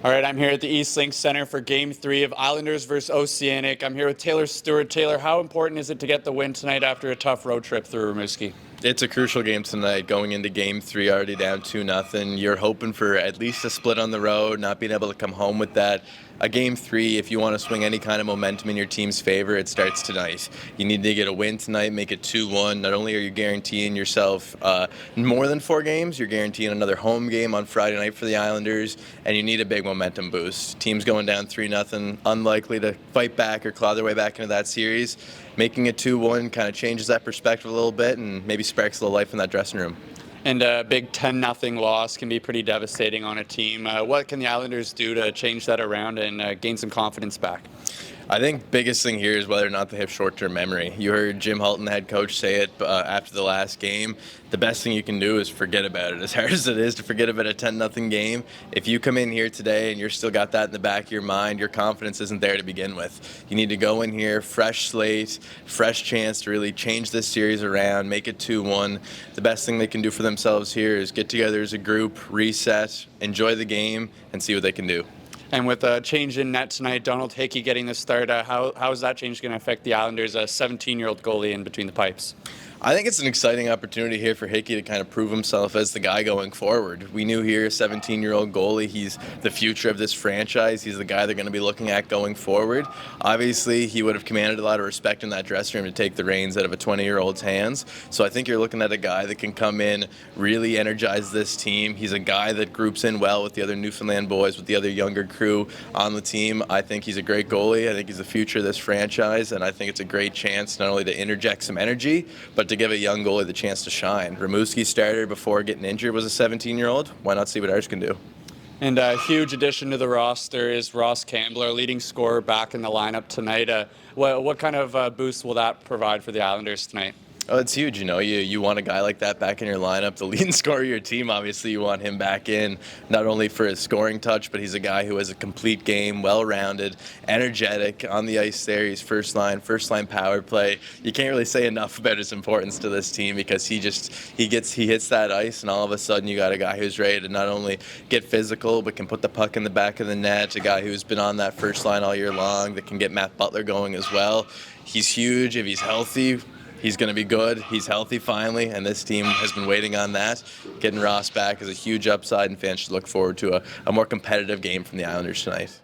All right, I'm here at the East Link Center for Game 3 of Islanders versus Oceanic. I'm here with Taylor Stewart. Taylor, how important is it to get the win tonight after a tough road trip through Rimouski? It's a crucial game tonight, going into Game 3 already down 2-0. You're hoping for at least a split on the road, not being able to come home with that. A Game 3, if you want to swing any kind of momentum in your team's favor, it starts tonight. You need to get a win tonight, make it 2-1. Not only are you guaranteeing yourself more than 4 games, you're guaranteeing another home game on Friday night for the Islanders, and you need a big momentum boost. Team's going down 3-0, unlikely to fight back or claw their way back into that series. Making it 2-1 kind of changes that perspective a little bit and maybe sparks a little life in that dressing room. And a big 10-0 loss can be pretty devastating on a team. What can the Islanders do to change that around and gain some confidence back? I think biggest thing here is whether or not they have short-term memory. You heard Jim Hulton, the head coach, say it after the last game. The best thing you can do is forget about it. As hard as it is to forget about a 10-0 game, if you come in here today and you're still got that in the back of your mind, your confidence isn't there to begin with. You need to go in here, fresh slate, fresh chance to really change this series around, make it 2-1. The best thing they can do for themselves here is get together as a group, reset, enjoy the game, and see what they can do. And with a change in net tonight, Donald Hickey getting the start, how is that change going to affect the Islanders, a 17-year-old goalie in between the pipes? I think it's an exciting opportunity here for Hickey to kind of prove himself as the guy going forward. We knew here, a 17-year-old goalie, he's the future of this franchise. He's the guy they're going to be looking at going forward. Obviously, he would have commanded a lot of respect in that dressing room to take the reins out of a 20-year-old's hands. So I think you're looking at a guy that can come in, really energize this team. He's a guy that groups in well with the other Newfoundland boys, with the other younger crew on the team. I think he's a great goalie. I think he's the future of this franchise, and I think it's a great chance not only to interject some energy, but to give a young goalie the chance to shine. Rimouski starter before getting injured was a 17-year-old. Why not see what ours can do? And a huge addition to the roster is Ross Campbell, our leading scorer, back in the lineup tonight. What kind of boost will that provide for the Islanders tonight? Oh, it's huge. You want a guy like that back in your lineup. The leading scorer of your team, obviously, you want him back in, not only for his scoring touch, but he's a guy who has a complete game, well-rounded, energetic on the ice there. He's first line power play. You can't really say enough about his importance to this team because he hits that ice, and all of a sudden you got a guy who's ready to not only get physical, but can put the puck in the back of the net. A guy who's been on that first line all year long that can get Matt Butler going as well. He's huge. If he's healthy, he's going to be good. He's healthy finally, and this team has been waiting on that. Getting Ross back is a huge upside, and fans should look forward to a more competitive game from the Islanders tonight.